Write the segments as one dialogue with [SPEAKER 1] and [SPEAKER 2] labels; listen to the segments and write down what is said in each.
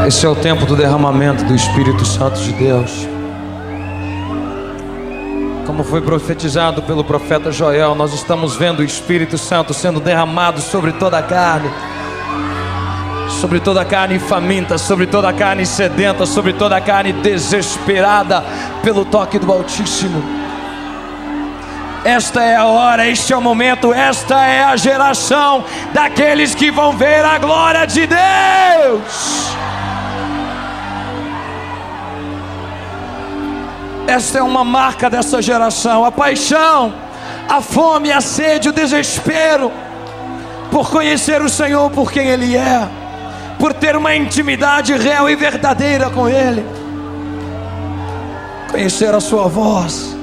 [SPEAKER 1] Esse é o tempo do derramamento do Espírito Santo de Deus. Como foi profetizado pelo profeta Joel, nós estamos vendo o Espírito Santo sendo derramado sobre toda a carne. Sobre toda a carne faminta, sobre toda a carne sedenta, sobre toda a carne desesperada pelo toque do Altíssimo. Esta é a hora, este é o momento, esta é a geração daqueles que vão ver a glória de Deus. Esta é uma marca dessa geração: a paixão, a fome, a sede, o desespero por conhecer o Senhor por quem Ele é, por ter uma intimidade real e verdadeira com Ele, conhecer a sua voz,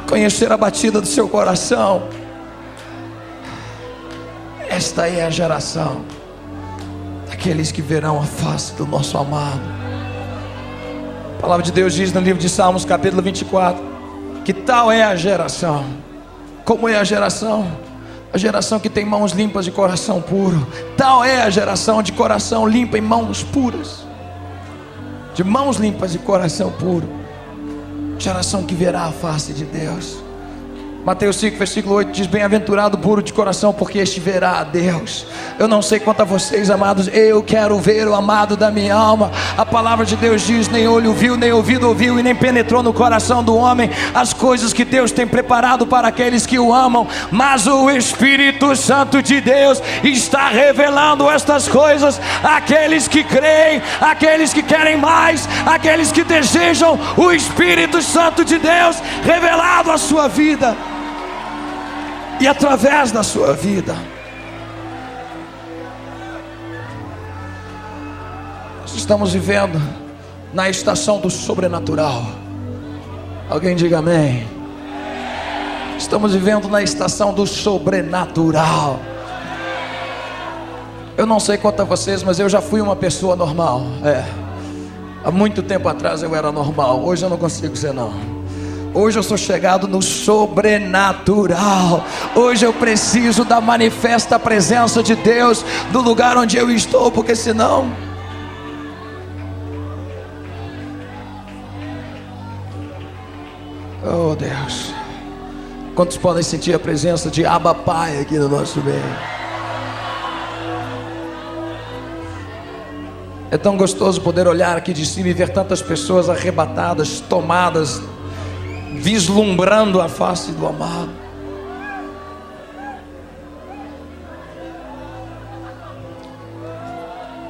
[SPEAKER 1] conhecer a batida do seu coração. Esta é a geração daqueles que verão a face do nosso amado. A palavra de Deus diz no livro de Salmos, capítulo 24, que tal é a geração. Como é a geração? A geração que tem mãos limpas e coração puro. Tal é a geração de coração limpo e mãos puras. De mãos limpas e coração puro. Geração que verá a face de Deus. Mateus 5, versículo 8 diz: bem-aventurado o puro de coração, porque este verá a Deus. Eu não sei quanto a vocês, amados, eu quero ver o amado da minha alma. A palavra de Deus diz: nem olho viu, nem ouvido ouviu, e nem penetrou no coração do homem as coisas que Deus tem preparado para aqueles que o amam. Mas o Espírito Santo de Deus está revelando estas coisas àqueles que creem, àqueles que querem mais, àqueles que desejam o Espírito Santo de Deus revelado à sua vida e através da sua vida. Nós estamos vivendo na estação do sobrenatural. Alguém diga amém. Estamos vivendo na estação do sobrenatural. Eu não sei quanto a vocês, mas eu já fui uma pessoa normal. Há muito tempo atrás eu era normal. Hoje eu não consigo ser não. Hoje eu sou chegado no sobrenatural. Hoje eu preciso da manifesta presença de Deus no lugar onde eu estou, porque senão... Oh Deus, quantos podem sentir a presença de Abba Pai aqui no nosso meio? É tão gostoso poder olhar aqui de cima e ver tantas pessoas arrebatadas, tomadas, vislumbrando a face do amado.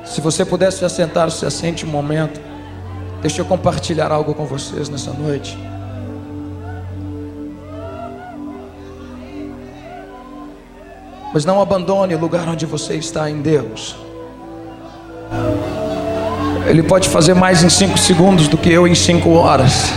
[SPEAKER 1] Se você pudesse se assentar, se assente um momento. Deixa eu compartilhar algo com vocês nessa noite. Mas não abandone o lugar onde você está em Deus. Ele pode fazer mais em 5 segundos do que eu em 5 horas.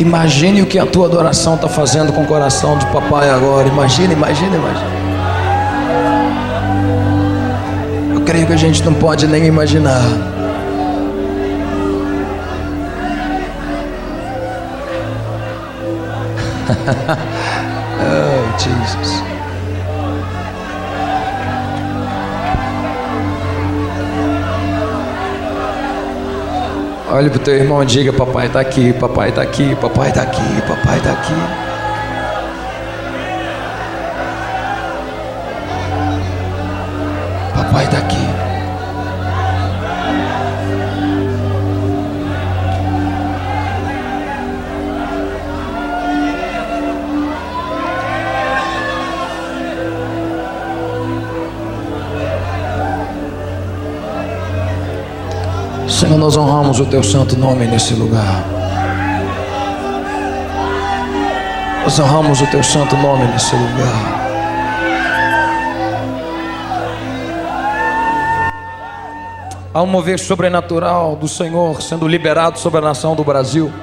[SPEAKER 1] Imagine o que a tua adoração está fazendo com o coração de papai agora. Imagine. Eu creio que a gente não pode nem imaginar. Oh, Jesus. Olhe para o teu irmão e diga: papai está aqui, papai está aqui, papai está aqui, papai está aqui. Papai está aqui. Senhor, nós honramos o teu santo nome nesse lugar. Nós honramos o teu santo nome nesse lugar. Há um mover sobrenatural do Senhor sendo liberado sobre a nação do Brasil.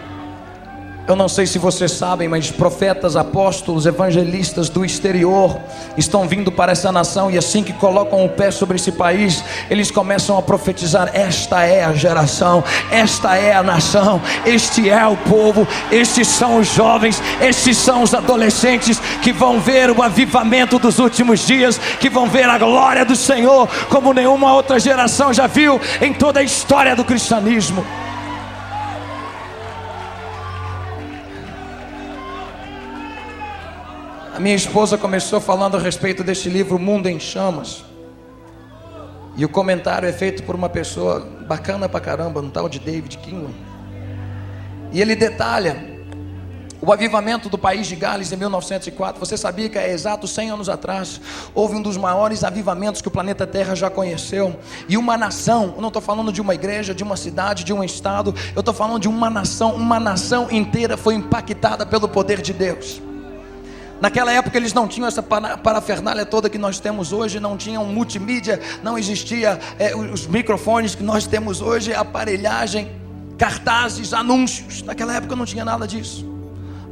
[SPEAKER 1] Eu não sei se vocês sabem, mas profetas, apóstolos, evangelistas do exterior estão vindo para essa nação, e assim que colocam o pé sobre esse país, eles começam a profetizar: esta é a geração, esta é a nação, este é o povo, estes são os jovens, estes são os adolescentes que vão ver o avivamento dos últimos dias, que vão ver a glória do Senhor como nenhuma outra geração já viu em toda a história do cristianismo. A minha esposa começou falando a respeito deste livro, Mundo em Chamas. E o comentário é feito por uma pessoa bacana pra caramba, um tal de David Kinlan. E ele detalha o avivamento do país de Gales em 1904. Você sabia que há exatos 100 anos atrás houve um dos maiores avivamentos que o planeta Terra já conheceu? E uma nação, eu não estou falando de uma igreja, de uma cidade, de um estado, eu estou falando de uma nação inteira foi impactada pelo poder de Deus. Naquela época eles não tinham essa parafernália toda que nós temos hoje, não tinham multimídia, não existia os microfones que nós temos hoje, aparelhagem, cartazes, anúncios. Naquela época não tinha nada disso.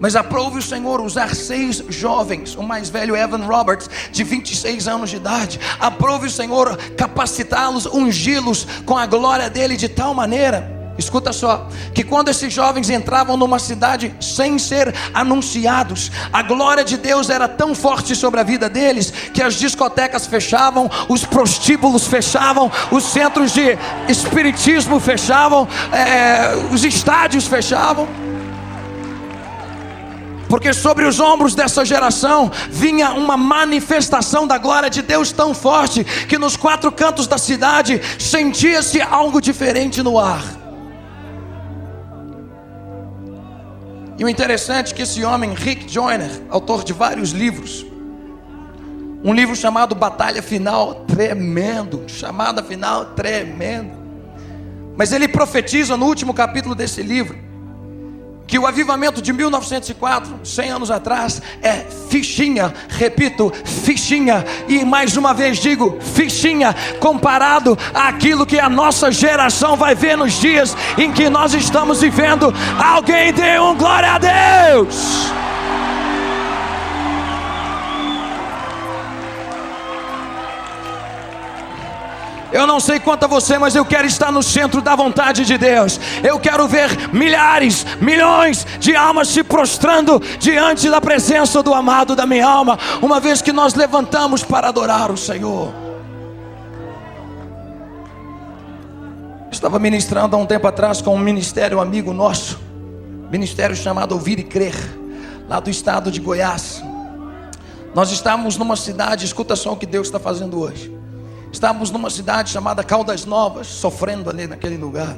[SPEAKER 1] Mas aprove o Senhor usar 6 jovens, o mais velho Evan Roberts, de 26 anos de idade. Aprove o Senhor capacitá-los, ungí-los com a glória dele de tal maneira, escuta só, que quando esses jovens entravam numa cidade sem ser anunciados, a glória de Deus era tão forte sobre a vida deles, que as discotecas fechavam, os prostíbulos fechavam, os centros de espiritismo fechavam, os estádios fechavam. Porque sobre os ombros dessa geração vinha uma manifestação da glória de Deus tão forte, que nos 4 cantos da cidade sentia-se algo diferente no ar. E o interessante é que esse homem, Rick Joyner, autor de vários livros, um livro chamado Batalha Final, tremendo, chamada final, tremendo, mas ele profetiza no último capítulo desse livro, que o avivamento de 1904, 100 anos atrás, é fichinha, repito, fichinha, e mais uma vez digo, fichinha, comparado àquilo que a nossa geração vai ver nos dias em que nós estamos vivendo. Alguém dê um glória a Deus! Eu não sei quanto a você, mas eu quero estar no centro da vontade de Deus. Eu quero ver milhares, milhões de almas se prostrando diante da presença do amado da minha alma, uma vez que nós levantamos para adorar o Senhor. Estava ministrando há um tempo atrás com um ministério amigo nosso, ministério chamado Ouvir e Crer, lá do estado de Goiás. Nós estávamos numa cidade, escuta só o que Deus está fazendo hoje. Estávamos numa cidade chamada Caldas Novas, sofrendo ali naquele lugar.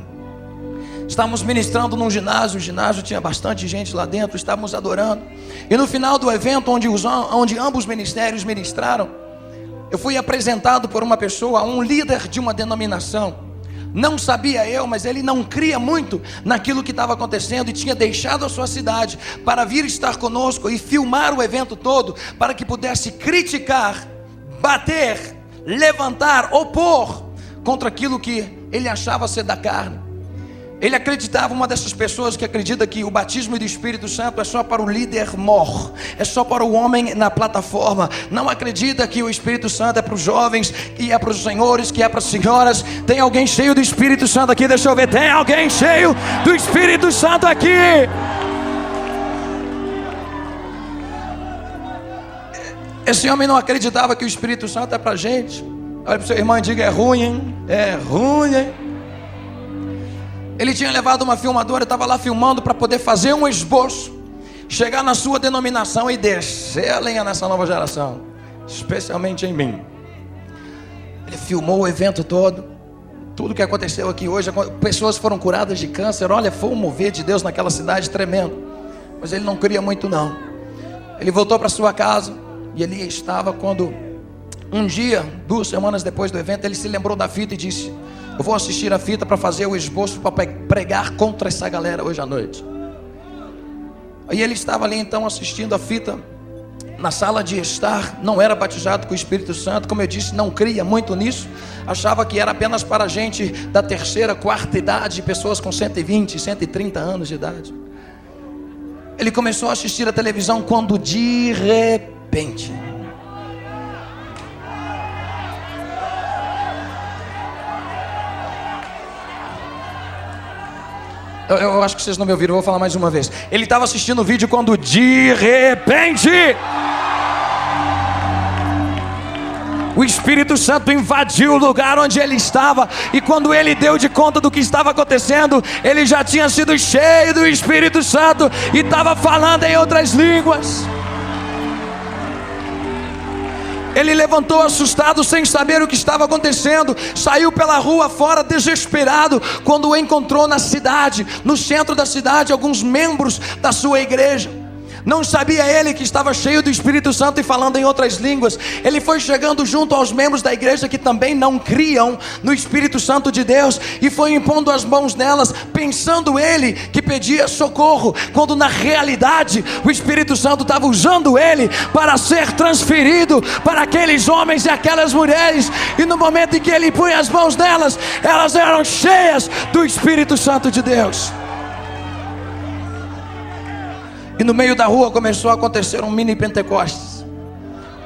[SPEAKER 1] Estávamos ministrando num ginásio, o ginásio tinha bastante gente lá dentro, estávamos adorando. E no final do evento, onde ambos ministérios ministraram, eu fui apresentado por uma pessoa, um líder de uma denominação. Não sabia eu, mas ele não cria muito naquilo que estava acontecendo e tinha deixado a sua cidade para vir estar conosco e filmar o evento todo, para que pudesse criticar, bater, levantar, opor contra aquilo que ele achava ser da carne. Ele acreditava, uma dessas pessoas que acredita que o batismo do Espírito Santo é só para o líder mor, é só para o homem na plataforma. Não acredita que o Espírito Santo é para os jovens, que é para os senhores, que é para as senhoras. Tem alguém cheio do Espírito Santo aqui? Deixa eu ver, tem alguém cheio do Espírito Santo aqui? Esse homem não acreditava que o Espírito Santo é para a gente. Olha para o seu irmão e diga: é ruim, hein? É ruim, hein? Ele tinha levado uma filmadora, estava lá filmando para poder fazer um esboço, chegar na sua denominação e descer a lenha nessa nova geração, especialmente em mim. Ele filmou o evento todo, tudo que aconteceu aqui hoje. Pessoas foram curadas de câncer. Olha, foi um mover de Deus naquela cidade tremendo. Mas ele não queria muito não. Ele voltou para sua casa. E ele estava quando, um dia, 2 semanas depois do evento, ele se lembrou da fita e disse: eu vou assistir a fita para fazer o esboço para pregar contra essa galera hoje à noite. Aí ele estava ali então assistindo a fita na sala de estar, não era batizado com o Espírito Santo, como eu disse, não cria muito nisso, achava que era apenas para gente da terceira, quarta idade, pessoas com 120, 130 anos de idade. Ele começou a assistir a televisão quando de repente eu acho que vocês não me ouviram, eu vou falar mais uma vez. Ele estava assistindo o vídeo quando de repente o Espírito Santo invadiu o lugar onde ele estava. E quando ele deu de conta do que estava acontecendo, ele já tinha sido cheio do Espírito Santo e estava falando em outras línguas. Ele levantou assustado, sem saber o que estava acontecendo. Saiu pela rua fora desesperado, quando o encontrou na cidade, no centro da cidade, alguns membros da sua igreja. Não sabia ele que estava cheio do Espírito Santo e falando em outras línguas. Ele foi chegando junto aos membros da igreja que também não criam no Espírito Santo de Deus, e foi impondo as mãos nelas, pensando ele que pedia socorro, quando na realidade o Espírito Santo estava usando ele para ser transferido para aqueles homens e aquelas mulheres. E no momento em que ele punha as mãos nelas, elas eram cheias do Espírito Santo de Deus. E no meio da rua começou a acontecer um mini Pentecostes.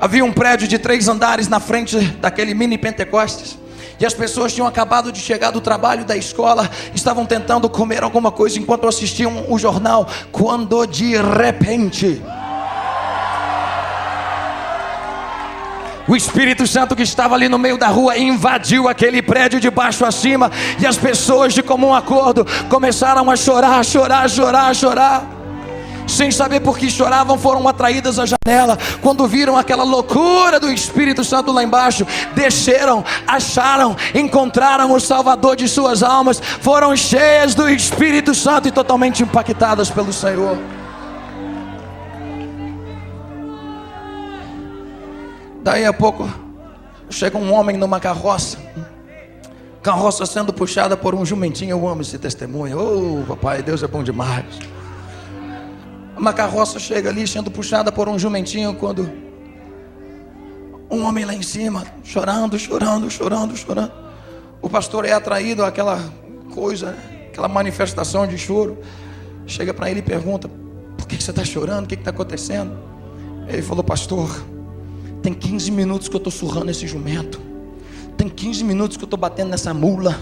[SPEAKER 1] Havia um prédio de 3 andares na frente daquele mini Pentecostes. E as pessoas tinham acabado de chegar do trabalho, da escola, estavam tentando comer alguma coisa enquanto assistiam o jornal, quando de repente o Espírito Santo que estava ali no meio da rua invadiu aquele prédio de baixo a cima. E as pessoas de comum acordo começaram a chorar, chorar, chorar, chorar. Sem saber por que choravam, foram atraídas à janela. Quando viram aquela loucura do Espírito Santo lá embaixo, desceram, acharam, encontraram o Salvador de suas almas. Foram cheias do Espírito Santo e totalmente impactadas pelo Senhor. Daí a pouco chega um homem numa carroça sendo puxada por um jumentinho. Eu amo esse testemunho. Oh papai, Deus é bom demais. Uma carroça chega ali sendo puxada por um jumentinho, quando um homem lá em cima, chorando, chorando, chorando, chorando. O pastor é atraído àquela coisa, aquela manifestação de choro. Chega para ele e pergunta: por que você está chorando? O que está acontecendo? Ele falou: pastor, tem 15 minutos que eu estou surrando esse jumento. Tem 15 minutos que eu estou batendo nessa mula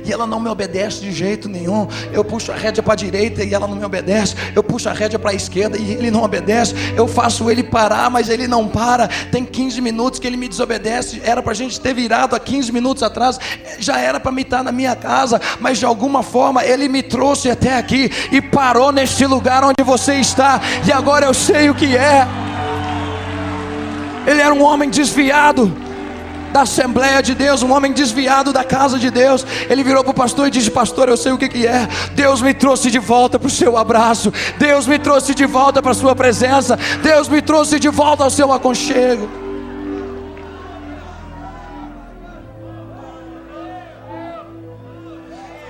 [SPEAKER 1] e ela não me obedece de jeito nenhum. Eu puxo a rédea para a direita e ela não me obedece. Eu puxo a rédea para a esquerda e ele não obedece. Eu faço ele parar, mas ele não para. Tem 15 minutos que ele me desobedece. Era para a gente ter virado há 15 minutos atrás. Já era para me estar na minha casa, mas de alguma forma ele me trouxe até aqui e parou neste lugar onde você está. E agora eu sei o que é. Ele era um homem desviado da Assembleia de Deus, um homem desviado da casa de Deus. Ele virou para o pastor e disse: pastor, eu sei o que é. Deus me trouxe de volta para o seu abraço. Deus me trouxe de volta para a sua presença. Deus me trouxe de volta ao seu aconchego.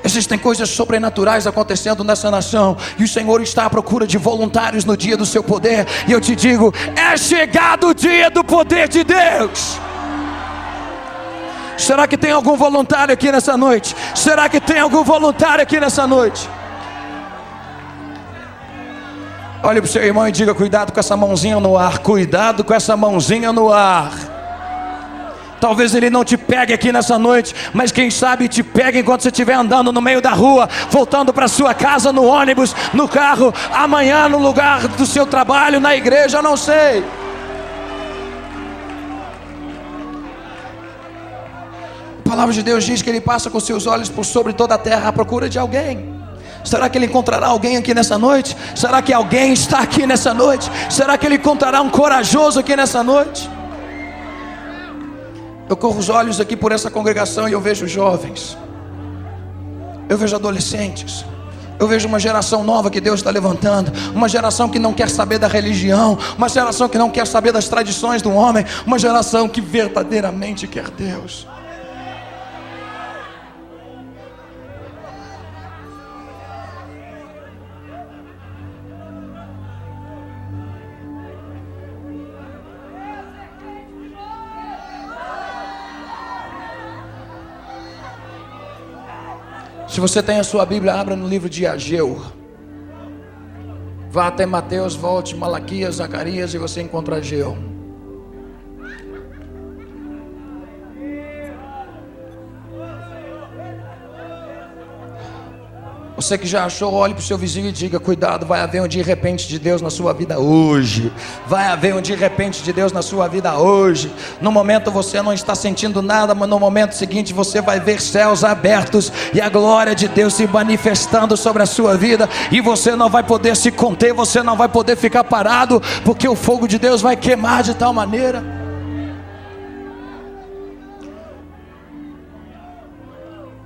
[SPEAKER 1] Existem coisas sobrenaturais acontecendo nessa nação, e o Senhor está à procura de voluntários no dia do seu poder. E eu te digo: é chegado o dia do poder de Deus. Será que tem algum voluntário aqui nessa noite? Será que tem algum voluntário aqui nessa noite? Olhe para o seu irmão e diga: cuidado com essa mãozinha no ar. Cuidado com essa mãozinha no ar. Talvez ele não te pegue aqui nessa noite, mas quem sabe te pegue enquanto você estiver andando no meio da rua, voltando para sua casa, no ônibus, no carro, amanhã no lugar do seu trabalho, na igreja, eu não sei. A palavra de Deus diz que Ele passa com seus olhos por sobre toda a terra à procura de alguém. Será que Ele encontrará alguém aqui nessa noite? Será que alguém está aqui nessa noite? Será que Ele encontrará um corajoso aqui nessa noite? Eu corro os olhos aqui por essa congregação e eu vejo jovens, eu vejo adolescentes, eu vejo uma geração nova que Deus está levantando. Uma geração que não quer saber da religião, uma geração que não quer saber das tradições do homem, uma geração que verdadeiramente quer Deus. Se você tem a sua Bíblia, abra no livro de Ageu. Vá até Mateus, volte Malaquias, Zacarias e você encontra Ageu. Você que já achou, olhe para o seu vizinho e diga: cuidado, vai haver um de repente de Deus na sua vida hoje. Vai haver um de repente de Deus na sua vida hoje. No momento você não está sentindo nada, mas no momento seguinte você vai ver céus abertos e a glória de Deus se manifestando sobre a sua vida. E você não vai poder se conter, você não vai poder ficar parado, porque o fogo de Deus vai queimar de tal maneira.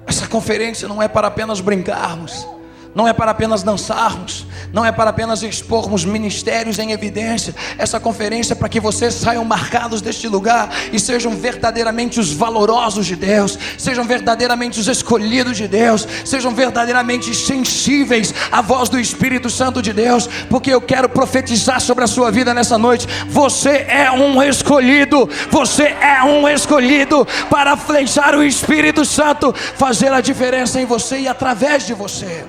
[SPEAKER 1] Essa conferência não é para apenas brincarmos, não é para apenas dançarmos, não é para apenas expormos ministérios em evidência. Essa conferência é para que vocês saiam marcados deste lugar e sejam verdadeiramente os valorosos de Deus, sejam verdadeiramente os escolhidos de Deus, sejam verdadeiramente sensíveis à voz do Espírito Santo de Deus, porque eu quero profetizar sobre a sua vida nessa noite. Você é um escolhido, você é um escolhido para flechar o Espírito Santo, fazer a diferença em você e através de você.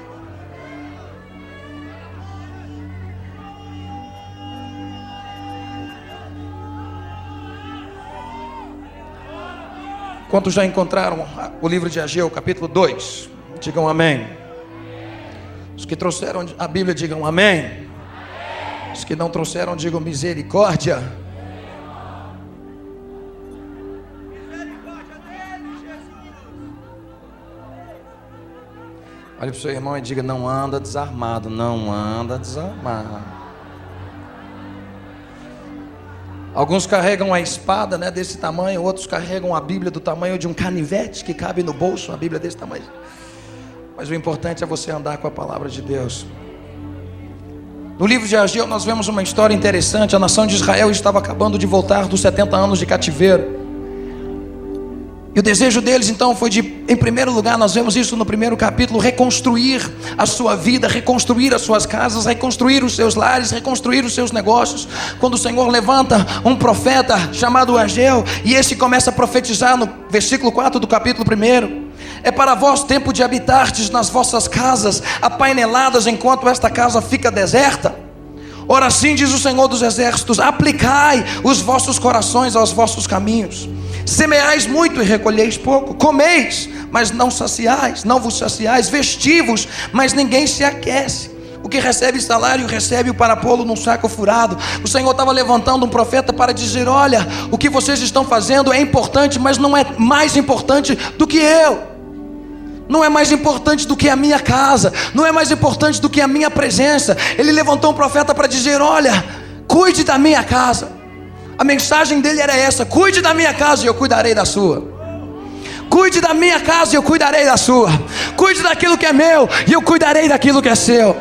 [SPEAKER 1] Quantos já encontraram o livro de Ageu, capítulo 2? Digam amém. Os que trouxeram a Bíblia, digam amém. Os que não trouxeram, digam misericórdia. Olhe para o seu irmão e diga: não anda desarmado, não anda desarmado. Alguns carregam a espada, né, desse tamanho, outros carregam a Bíblia do tamanho de um canivete que cabe no bolso, a Bíblia desse tamanho. Mas o importante é você andar com a palavra de Deus. No livro de Ageu nós vemos uma história interessante. A nação de Israel estava acabando de voltar dos 70 anos de cativeiro. E o desejo deles então foi de, em primeiro lugar, nós vemos isso no primeiro capítulo, reconstruir a sua vida, reconstruir as suas casas, reconstruir os seus lares, reconstruir os seus negócios. Quando o Senhor levanta um profeta chamado Ageu, e esse começa a profetizar no versículo 4 do capítulo 1: é para vós tempo de habitardes nas vossas casas, apaineladas enquanto esta casa fica deserta. Ora, assim diz o Senhor dos Exércitos: aplicai os vossos corações aos vossos caminhos. Semeais muito e recolheis pouco. Comeis, mas não saciais, não vos saciais. Vestivos, mas ninguém se aquece. O que recebe salário, recebe-o para pô-lo num saco furado. O Senhor estava levantando um profeta para dizer: olha, o que vocês estão fazendo é importante, mas não é mais importante do que eu. Não é mais importante do que a minha casa, não é mais importante do que a minha presença. Ele levantou um profeta para dizer: olha, cuide da minha casa. A mensagem dele era essa: cuide da minha casa e eu cuidarei da sua. Cuide da minha casa e eu cuidarei da sua. Cuide daquilo que é meu e eu cuidarei daquilo que é seu.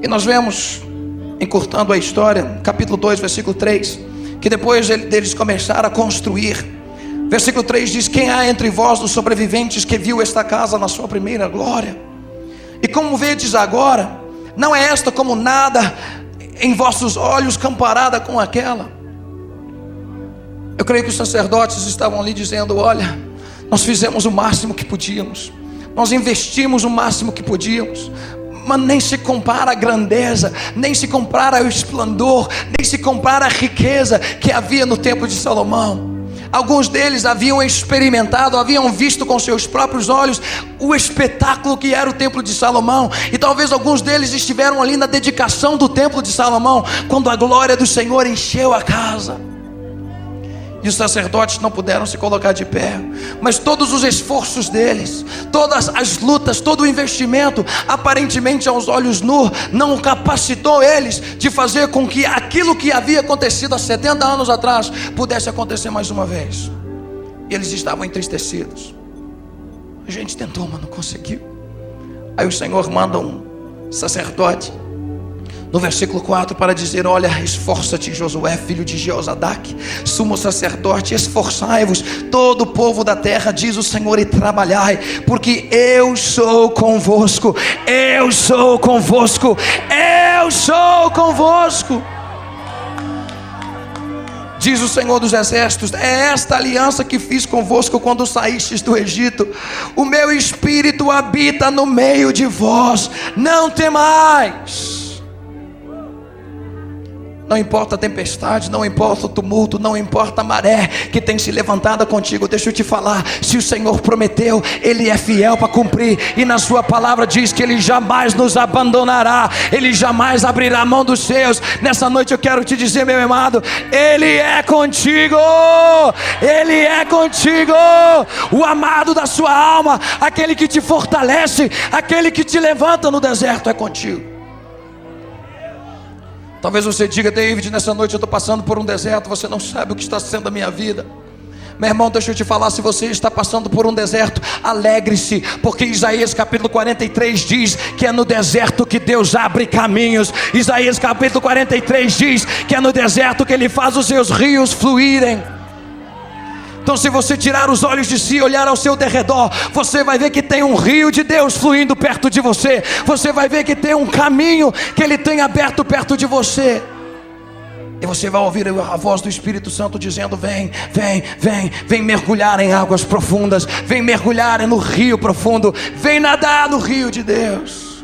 [SPEAKER 1] E nós vemos, encurtando a história, capítulo 2, versículo 3, que depois deles começaram a construir. Versículo 3 diz: quem há entre vós os sobreviventes que viu esta casa na sua primeira glória? E como vedes agora, não é esta como nada em vossos olhos comparada com aquela? Eu creio que os sacerdotes estavam ali dizendo: olha, nós fizemos o máximo que podíamos, nós investimos o máximo que podíamos, mas nem se compara a grandeza, nem se compara ao esplendor, nem se compara a riqueza que havia no templo de Salomão. Alguns deles haviam experimentado, haviam visto com seus próprios olhos o espetáculo que era o templo de Salomão. E talvez alguns deles estiveram ali na dedicação do templo de Salomão, quando a glória do Senhor encheu a casa. E os sacerdotes não puderam se colocar de pé, mas todos os esforços deles, todas as lutas, todo o investimento, aparentemente aos olhos nus, não capacitou eles de fazer com que aquilo que havia acontecido há 70 anos atrás pudesse acontecer mais uma vez. E eles estavam entristecidos. A gente tentou, mas não conseguiu. Aí o Senhor manda um sacerdote no versículo 4 para dizer: olha, esforça-te, Josué, filho de Jeozadak, sumo sacerdote, esforçai-vos, todo o povo da terra, diz o Senhor, e trabalhai, porque eu sou convosco, eu sou convosco, eu sou convosco. Diz o Senhor dos Exércitos: é esta aliança que fiz convosco quando saístes do Egito. O meu espírito habita no meio de vós, não temais. Não importa a tempestade, não importa o tumulto, não importa a maré que tem se levantada contigo. Deixa eu te falar, se o Senhor prometeu, Ele é fiel para cumprir. E na sua palavra diz que Ele jamais nos abandonará, Ele jamais abrirá a mão dos seus. Nessa noite eu quero te dizer, meu amado, Ele é contigo, Ele é contigo. O amado da sua alma, aquele que te fortalece, aquele que te levanta no deserto, é contigo. Talvez você diga: David, nessa noite eu estou passando por um deserto, você não sabe o que está sendo a minha vida. Meu irmão, deixa eu te falar, se você está passando por um deserto, alegre-se, porque Isaías capítulo 43 diz que é no deserto que Deus abre caminhos. Isaías capítulo 43 diz que é no deserto que Ele faz os seus rios fluírem. Então, se você tirar os olhos de si e olhar ao seu derredor, você vai ver que tem um rio de Deus fluindo perto de você. Você vai ver que tem um caminho que Ele tem aberto perto de você. E você vai ouvir a voz do Espírito Santo dizendo: vem, vem, vem, vem mergulhar em águas profundas, vem mergulhar no rio profundo, vem nadar no rio de Deus.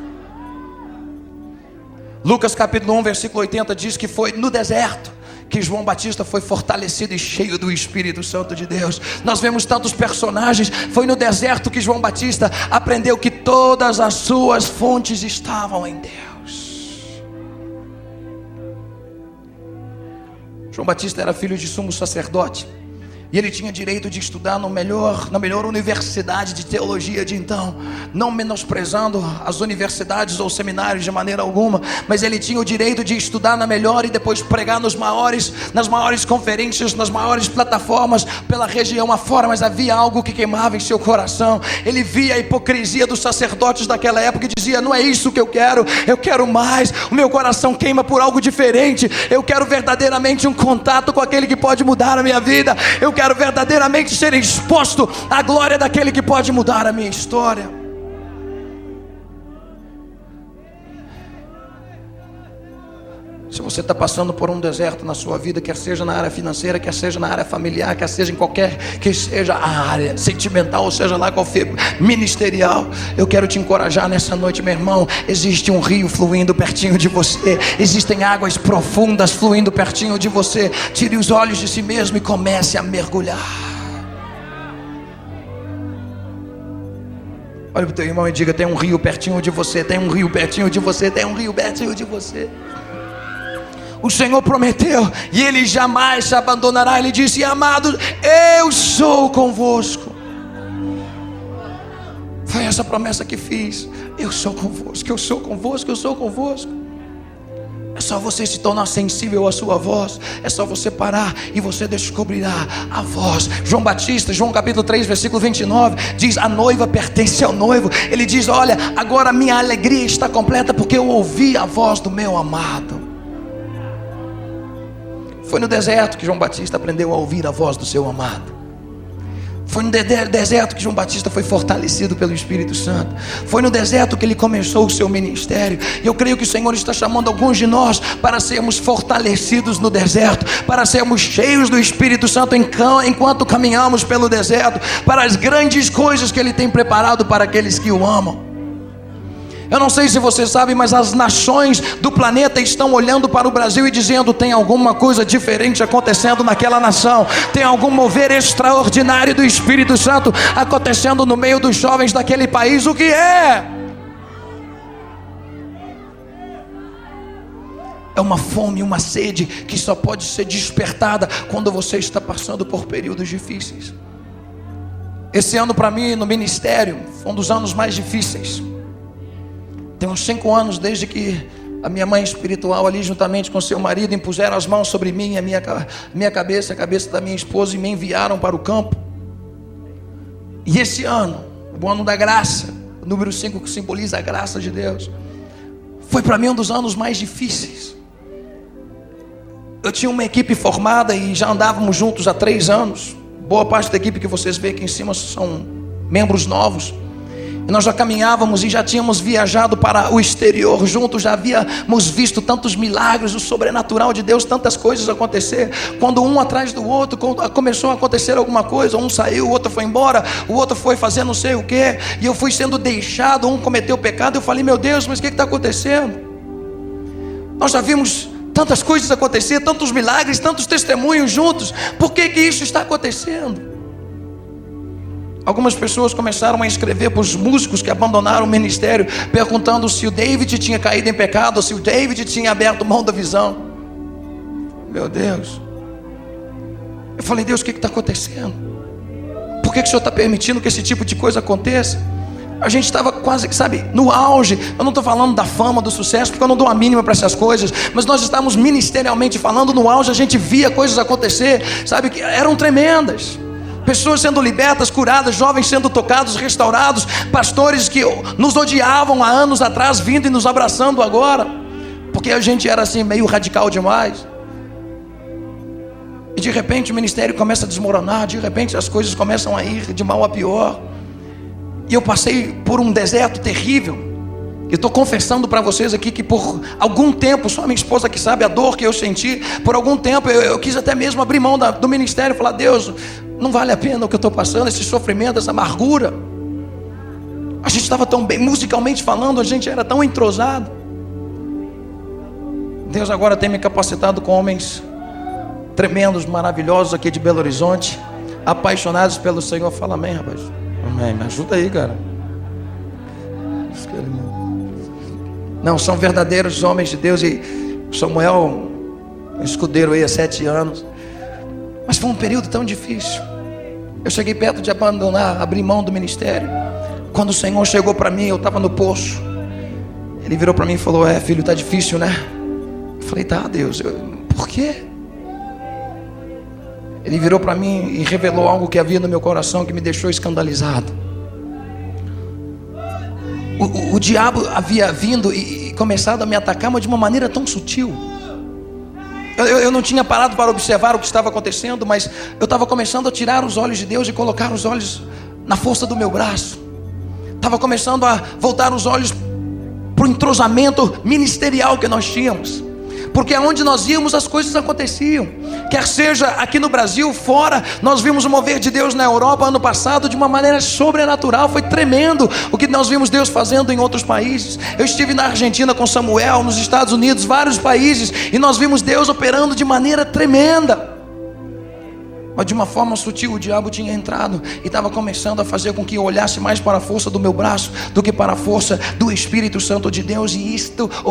[SPEAKER 1] Lucas capítulo 1 versículo 80 diz que foi no deserto que João Batista foi fortalecido e cheio do Espírito Santo de Deus. Nós vemos tantos personagens. Foi no deserto que João Batista aprendeu que todas as suas fontes estavam em Deus. João Batista era filho de sumo sacerdote, e ele tinha direito de estudar na melhor universidade de teologia de então. Não menosprezando as universidades ou seminários de maneira alguma, mas ele tinha o direito de estudar na melhor e depois pregar nas maiores conferências, nas maiores plataformas pela região afora. Mas havia algo que queimava em seu coração. Ele via a hipocrisia dos sacerdotes daquela época e dizia: não é isso que eu quero mais. O meu coração queima por algo diferente. Eu quero verdadeiramente um contato com aquele que pode mudar a minha vida. Eu quero verdadeiramente ser exposto à glória daquele que pode mudar a minha história. Se você está passando por um deserto na sua vida, quer seja na área financeira, quer seja na área familiar, quer seja em qualquer que seja a área sentimental, ou seja lá qual for, ministerial, eu quero te encorajar nessa noite, meu irmão. Existe um rio fluindo pertinho de você, existem águas profundas fluindo pertinho de você. Tire os olhos de si mesmo e comece a mergulhar. Olha para o teu irmão e diga: tem um rio pertinho de você, tem um rio pertinho de você, tem um rio pertinho de você. O Senhor prometeu e Ele jamais te abandonará. Ele disse: amado, eu sou convosco. Foi essa promessa que fiz. Eu sou convosco, eu sou convosco, eu sou convosco. É só você se tornar sensível à sua voz. É só você parar e você descobrirá a voz. João Batista, João capítulo 3 versículo 29 diz: a noiva pertence ao noivo. Ele diz: olha, agora minha alegria está completa porque eu ouvi a voz do meu amado. Foi no deserto que João Batista aprendeu a ouvir a voz do seu amado. Foi no deserto que João Batista foi fortalecido pelo Espírito Santo. Foi no deserto que ele começou o seu ministério. E eu creio que o Senhor está chamando alguns de nós para sermos fortalecidos no deserto, para sermos cheios do Espírito Santo enquanto caminhamos pelo deserto, para as grandes coisas que Ele tem preparado para aqueles que o amam. Eu não sei se você sabe, mas as nações do planeta estão olhando para o Brasil e dizendo: tem alguma coisa diferente acontecendo naquela nação, tem algum mover extraordinário do Espírito Santo acontecendo no meio dos jovens daquele país. O que é? É uma fome, uma sede que só pode ser despertada quando você está passando por períodos difíceis. Esse ano para mim no ministério foi um dos anos mais difíceis. Tem uns 5 anos desde que a minha mãe espiritual ali juntamente com seu marido impuseram as mãos sobre mim, a minha cabeça, a cabeça da minha esposa, e me enviaram para o campo. E esse ano, o ano da graça, o número 5 que simboliza a graça de Deus, foi para mim um dos anos mais difíceis. Eu tinha uma equipe formada e já andávamos juntos há 3 anos. Boa parte da equipe que vocês veem aqui em cima são membros novos. E nós já caminhávamos e já tínhamos viajado para o exterior juntos, já havíamos visto tantos milagres, o sobrenatural de Deus, tantas coisas acontecer. Quando um atrás do outro começou a acontecer alguma coisa, um saiu, o outro foi embora, o outro foi fazer não sei o que, e eu fui sendo deixado, um cometeu pecado. Eu falei, meu Deus, mas o que está acontecendo? Nós já vimos tantas coisas acontecer, tantos milagres, tantos testemunhos juntos. Por que isso está acontecendo? Algumas pessoas começaram a escrever para os músicos que abandonaram o ministério, perguntando se o David tinha caído em pecado, ou se o David tinha aberto mão da visão. Meu Deus. Eu falei, Deus, o que está acontecendo? Por que o Senhor está permitindo que esse tipo de coisa aconteça? A gente estava quase, sabe, no auge. Eu não estou falando da fama, do sucesso, porque eu não dou a mínima para essas coisas, mas nós estávamos ministerialmente falando no auge. A gente via coisas acontecer, sabe, que eram tremendas. Pessoas sendo libertas, curadas, jovens sendo tocados, restaurados, pastores que nos odiavam há anos atrás, vindo e nos abraçando agora, porque a gente era assim meio radical demais. E de repente o ministério começa a desmoronar, de repente as coisas começam a ir de mal a pior. E eu passei por um deserto terrível. Eu estou confessando para vocês aqui que por algum tempo, só a minha esposa que sabe a dor que eu senti, por algum tempo eu quis até mesmo abrir mão do ministério, falar, Deus, não vale a pena o que eu estou passando, esse sofrimento, essa amargura. A gente estava tão bem, musicalmente falando, a gente era tão entrosado. Deus agora tem me capacitado com homens tremendos, maravilhosos aqui de Belo Horizonte, apaixonados pelo Senhor. Fala amém, rapaz. Amém, me ajuda aí, cara. Não, são verdadeiros homens de Deus. E Samuel, um escudeiro aí há 7 anos. Mas foi um período tão difícil. Eu cheguei perto de abandonar, abrir mão do ministério. Quando o Senhor chegou para mim, eu estava no poço. Ele virou para mim e falou, filho, tá difícil, né? Eu falei, tá, Deus. Por quê? Ele virou para mim e revelou algo que havia no meu coração que me deixou escandalizado. O diabo havia vindo e começado a me atacar, mas de uma maneira tão sutil. Eu não tinha parado para observar o que estava acontecendo, mas eu estava começando a tirar os olhos de Deus e colocar os olhos na força do meu braço. Estava começando a voltar os olhos para o entrosamento ministerial que nós tínhamos. Porque aonde nós íamos as coisas aconteciam. Quer seja aqui no Brasil, fora. Nós vimos o mover de Deus na Europa ano passado de uma maneira sobrenatural. Foi tremendo o que nós vimos Deus fazendo em outros países. Eu estive na Argentina com Samuel, nos Estados Unidos, vários países, e nós vimos Deus operando de maneira tremenda. Mas de uma forma sutil o diabo tinha entrado e estava começando a fazer com que eu olhasse mais para a força do meu braço do que para a força do Espírito Santo de Deus. E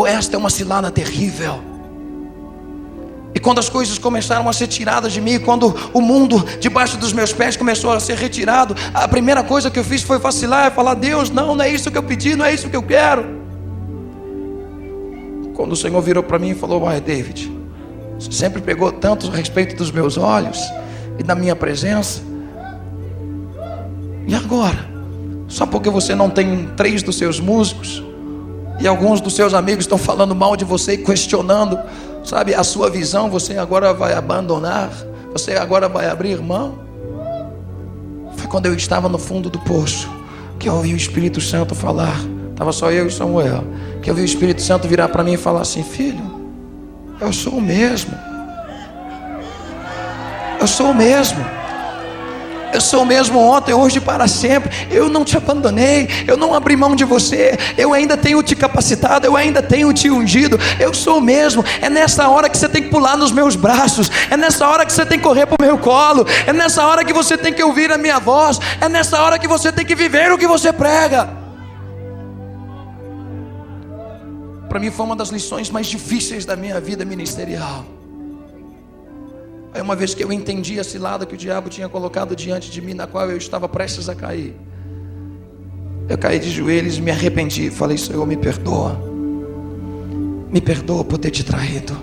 [SPEAKER 1] esta é uma cilada terrível. E quando as coisas começaram a ser tiradas de mim, quando o mundo debaixo dos meus pés começou a ser retirado, a primeira coisa que eu fiz foi vacilar e falar, Deus, não é isso que eu pedi, não é isso que eu quero. Quando o Senhor virou para mim e falou, David, você sempre pegou tanto a respeito dos meus olhos e da minha presença, e agora? Só porque você não tem 3 dos seus músicos e alguns dos seus amigos estão falando mal de você e questionando, sabe, a sua visão, você agora vai abandonar? Você agora vai abrir mão? Foi quando eu estava no fundo do poço que eu ouvi o Espírito Santo falar. Estava só eu e Samuel. Que eu ouvi o Espírito Santo virar para mim e falar assim, filho, eu sou o mesmo. Eu sou o mesmo. Eu sou o mesmo ontem, hoje e para sempre. Eu não te abandonei, eu não abri mão de você. Eu ainda tenho te capacitado, eu ainda tenho te ungido. Eu sou o mesmo. É nessa hora que você tem que pular nos meus braços. É nessa hora que você tem que correr para o meu colo. É nessa hora que você tem que ouvir a minha voz. É nessa hora que você tem que viver o que você prega. Para mim foi uma das lições mais difíceis da minha vida ministerial. Aí uma vez que eu entendi a cilada que o diabo tinha colocado diante de mim, na qual eu estava prestes a cair, eu caí de joelhos e me arrependi. Falei, Senhor, me perdoa. Me perdoa por ter te traído.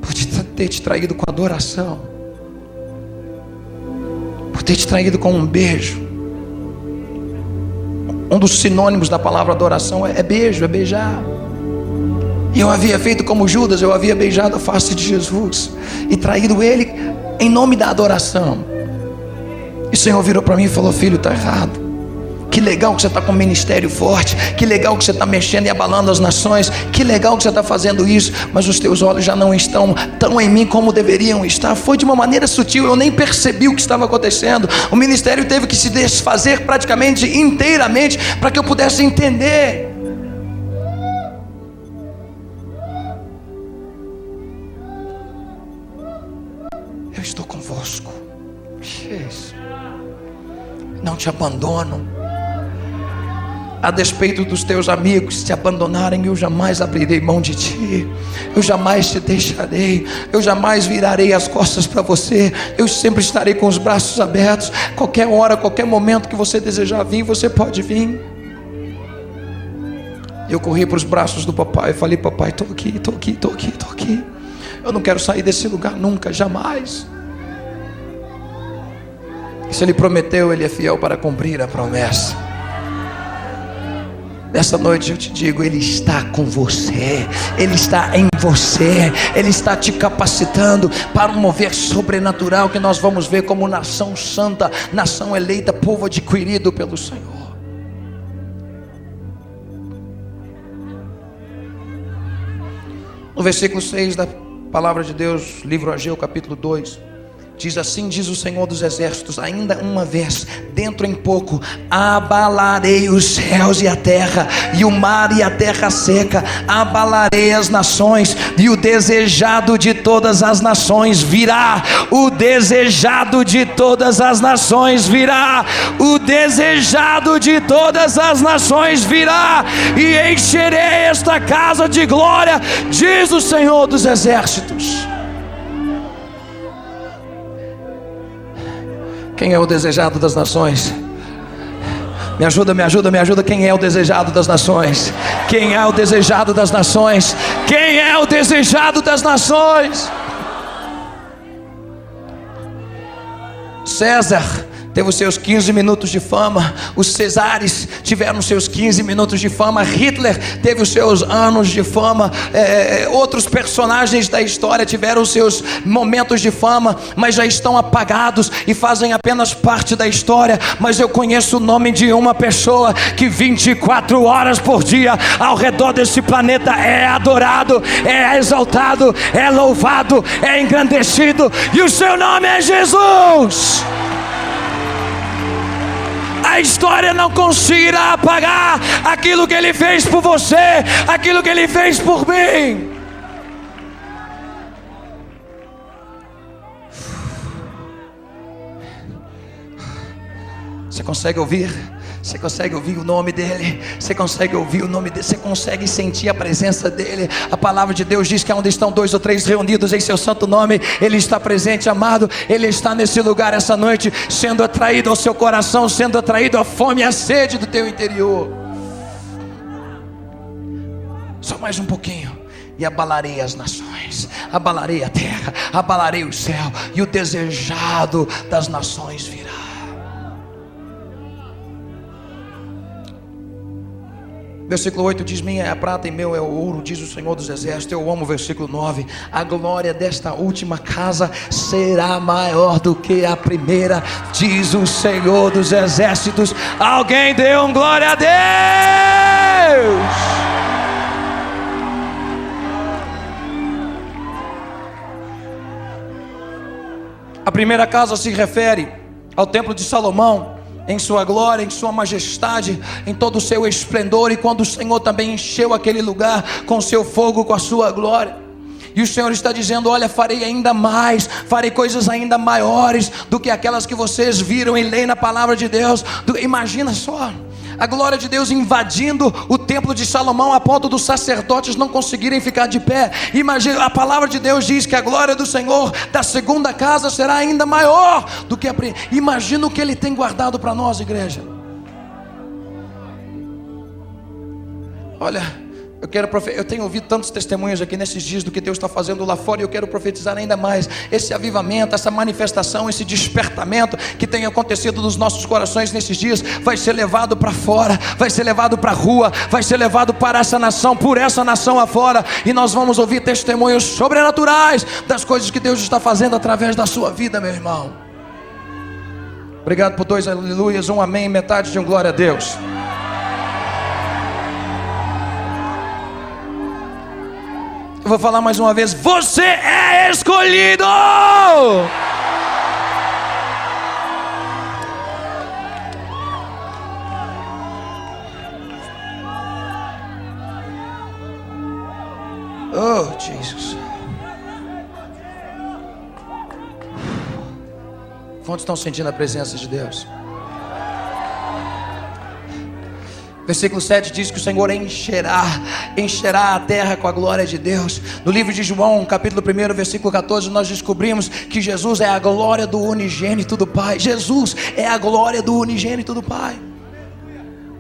[SPEAKER 1] Por ter te traído com adoração. Por ter te traído com um beijo. Um dos sinônimos da palavra adoração é beijo, é beijar. E eu havia feito como Judas, eu havia beijado a face de Jesus e traído ele em nome da adoração. E o Senhor virou para mim e falou, filho, está errado. Que legal que você está com um ministério forte. Que legal que você está mexendo e abalando as nações. Que legal que você está fazendo isso. Mas os teus olhos já não estão tão em mim como deveriam estar. Foi de uma maneira sutil, eu nem percebi o que estava acontecendo. O ministério teve que se desfazer praticamente inteiramente para que eu pudesse entender. Eu estou convosco. Não te abandono. A despeito dos teus amigos te abandonarem, eu jamais abrirei mão de ti. Eu jamais te deixarei. Eu jamais virarei as costas para você. Eu sempre estarei com os braços abertos. Qualquer hora, qualquer momento que você desejar vir, você pode vir. Eu corri para os braços do papai e falei: papai, estou aqui, estou aqui, estou aqui, estou aqui. Eu não quero sair desse lugar nunca, jamais. E se ele prometeu, ele é fiel para cumprir a promessa. Nessa noite eu te digo, Ele está com você, Ele está em você, Ele está te capacitando para um mover sobrenatural que nós vamos ver como nação santa, nação eleita, povo adquirido pelo Senhor. No versículo 6 da palavra de Deus, livro Ageu, capítulo 2, diz assim: diz o Senhor dos Exércitos, ainda uma vez, dentro em pouco, abalarei os céus e a terra, e o mar e a terra seca, abalarei as nações, e o desejado de todas as nações virá, o desejado de todas as nações virá, o desejado de todas as nações virá, e encherei esta casa de glória, diz o Senhor dos Exércitos. Quem é o desejado das nações? Me ajuda, me ajuda, me ajuda. Quem é o desejado das nações? Quem é o desejado das nações? Quem é o desejado das nações? César teve os seus 15 minutos de fama. Os Cesares tiveram os seus 15 minutos de fama. Hitler teve os seus anos de fama. Outros personagens da história tiveram os seus momentos de fama, mas já estão apagados e fazem apenas parte da história. Mas eu conheço o nome de uma pessoa que 24 horas por dia ao redor desse planeta é adorado, é exaltado, é louvado, é engrandecido, e o seu nome é Jesus. A história não conseguirá apagar aquilo que Ele fez por você, aquilo que Ele fez por mim. Você consegue ouvir? Você consegue ouvir o nome dEle? Você consegue ouvir o nome dEle? Você consegue sentir a presença dEle? A palavra de Deus diz que onde estão 2 ou 3 reunidos em seu santo nome, Ele está presente, amado. Ele está nesse lugar essa noite, sendo atraído ao seu coração, sendo atraído à fome e à sede do teu interior. Só mais um pouquinho, e abalarei as nações, abalarei a terra, abalarei o céu, e o desejado das nações virá. Versículo 8 diz: minha é a prata e meu é o ouro, diz o Senhor dos Exércitos. Eu amo o versículo 9: a glória desta última casa será maior do que a primeira, diz o Senhor dos Exércitos. Alguém dê um glória a Deus. A primeira casa se refere ao templo de Salomão, em sua glória, em sua majestade, em todo o seu esplendor, e quando o Senhor também encheu aquele lugar com o seu fogo, com a sua glória. E o Senhor está dizendo: olha, farei ainda mais, farei coisas ainda maiores do que aquelas que vocês viram e leem na palavra de Deus. Imagina só, a glória de Deus invadindo o templo de Salomão a ponto dos sacerdotes não conseguirem ficar de pé. Imagina, a palavra de Deus diz que a glória do Senhor da segunda casa será ainda maior do que a primeira. Imagina o que Ele tem guardado para nós, igreja. Olha, eu tenho ouvido tantos testemunhos aqui nesses dias do que Deus está fazendo lá fora, e eu quero profetizar ainda mais. Esse avivamento, essa manifestação, esse despertamento que tem acontecido nos nossos corações nesses dias, vai ser levado para fora, vai ser levado para a rua, vai ser levado para essa nação, por essa nação afora, e nós vamos ouvir testemunhos sobrenaturais das coisas que Deus está fazendo através da sua vida, meu irmão. Obrigado por 2 aleluias, um amém, metade de um glória a Deus. Eu vou falar mais uma vez: você é escolhido. Oh, Jesus. Quantos estão sentindo a presença de Deus? Versículo 7 diz que o Senhor encherá a terra com a glória de Deus. No livro de João, capítulo 1, versículo 14, nós descobrimos que Jesus é a glória do unigênito do Pai. Jesus é a glória do unigênito do Pai.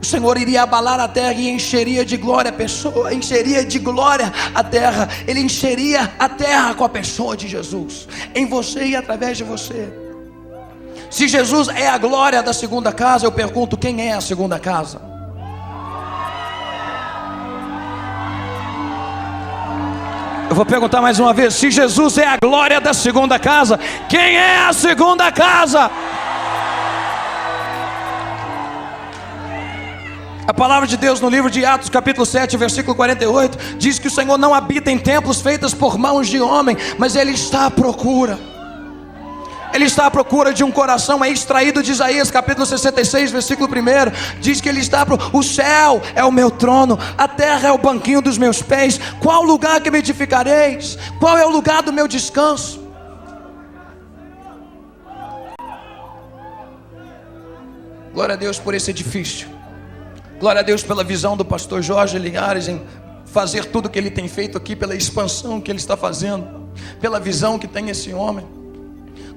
[SPEAKER 1] O Senhor iria abalar a terra e encheria de glória a pessoa, encheria de glória a terra. Ele encheria a terra com a pessoa de Jesus, em você e através de você. Se Jesus é a glória da segunda casa, eu pergunto: quem é a segunda casa? Eu vou perguntar mais uma vez: se Jesus é a glória da segunda casa, quem é a segunda casa? A palavra de Deus no livro de Atos, capítulo 7, versículo 48, diz que o Senhor não habita em templos feitos por mãos de homem, mas Ele está à procura. Ele está à procura de um coração. É extraído de Isaías, capítulo 66, versículo 1. Diz que Ele está o céu é o meu trono, a terra é o banquinho dos meus pés. Qual lugar que me edificareis? Qual é o lugar do meu descanso? Glória a Deus por esse edifício. Glória a Deus pela visão do pastor Jorge Linhares em fazer tudo o que ele tem feito aqui, pela expansão que ele está fazendo, pela visão que tem esse homem.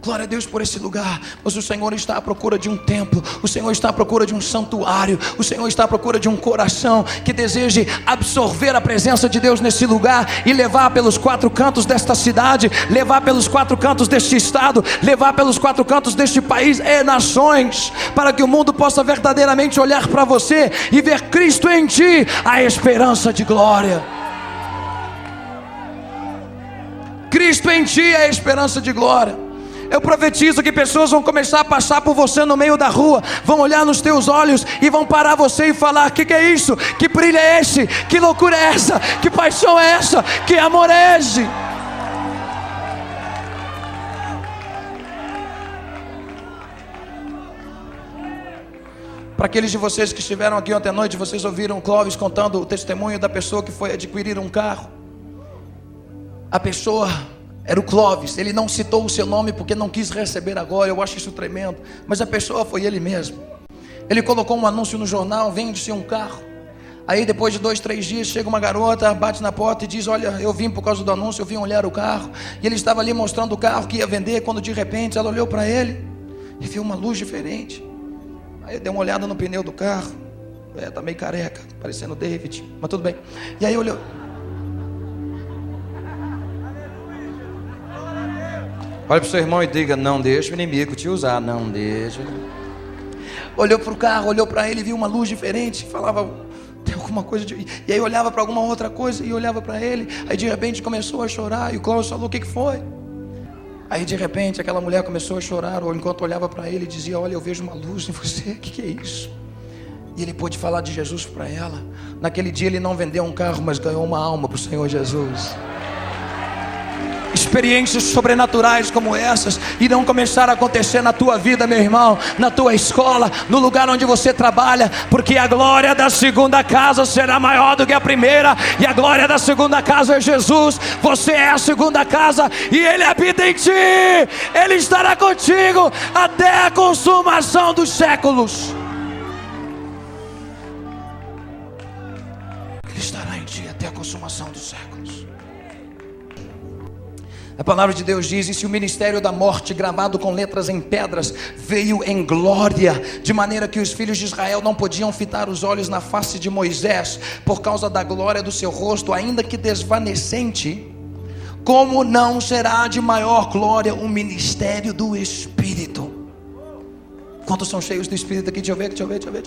[SPEAKER 1] Glória a Deus por esse lugar. Mas o Senhor está à procura de um templo. O Senhor está à procura de um santuário. O Senhor está à procura de um coração que deseje absorver a presença de Deus nesse lugar e levar pelos 4 cantos desta cidade, levar pelos 4 cantos deste estado, levar pelos 4 cantos deste país e nações, para que o mundo possa verdadeiramente olhar para você e ver Cristo em ti, a esperança de glória. Cristo em ti é a esperança de glória. Eu profetizo que pessoas vão começar a passar por você no meio da rua, vão olhar nos teus olhos e vão parar você e falar: que é isso? Que brilho é esse? Que loucura é essa? Que paixão é essa? Que amor é esse? Para aqueles de vocês que estiveram aqui ontem à noite, vocês ouviram o Clóvis contando o testemunho da pessoa que foi adquirir um carro. A pessoa era o Clóvis. Ele não citou o seu nome porque não quis receber agora. Eu acho isso tremendo. Mas a pessoa foi ele mesmo. Ele colocou um anúncio no jornal: vende-se um carro. Aí depois de 2, 3 dias chega uma garota, bate na porta e diz: olha, eu vim por causa do anúncio, eu vim olhar o carro. E ele estava ali mostrando o carro que ia vender, quando de repente ela olhou para ele e viu uma luz diferente. Aí deu uma olhada no pneu do carro. Tá meio careca, parecendo David, mas tudo bem. E aí olhou. Olha para o seu irmão e diga: não deixa o inimigo te usar, não deixa. Olhou para o carro, olhou para ele e viu uma luz diferente. Falava: tem alguma coisa de... E aí olhava para alguma outra coisa e olhava para ele. Aí de repente começou a chorar. E o Cláudio falou: o que foi? Aí de repente aquela mulher começou a chorar, ou enquanto olhava para ele, dizia: olha, eu vejo uma luz em você, o que é isso? E ele pôde falar de Jesus para ela. Naquele dia ele não vendeu um carro, mas ganhou uma alma para o Senhor Jesus. Experiências sobrenaturais como essas irão começar a acontecer na tua vida, meu irmão, na tua escola, no lugar onde você trabalha, porque a glória da segunda casa será maior do que a primeira, e a glória da segunda casa é Jesus. Você é a segunda casa e Ele habita em ti. Ele estará contigo até a consumação dos séculos. Ele estará em ti até a consumação dos séculos. A palavra de Deus diz: e se o ministério da morte, gravado com letras em pedras, veio em glória, de maneira que os filhos de Israel não podiam fitar os olhos na face de Moisés, por causa da glória do seu rosto, ainda que desvanecente, como não será de maior glória o ministério do Espírito? Quantos são cheios do Espírito aqui? Deixa eu ver.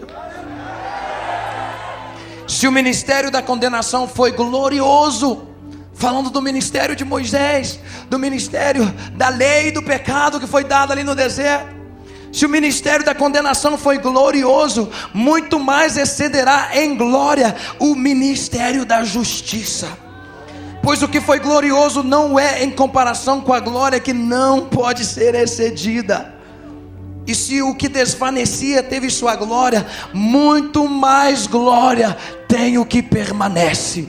[SPEAKER 1] Se o ministério da condenação foi glorioso, falando do ministério de Moisés, do ministério da lei e do pecado que foi dado ali no deserto, Se o ministério da condenação foi glorioso, muito mais excederá em glória o ministério da justiça. Pois o que foi glorioso não é em comparação com a glória que não pode ser excedida. E se o que desvanecia teve sua glória, muito mais glória tem o que permanece.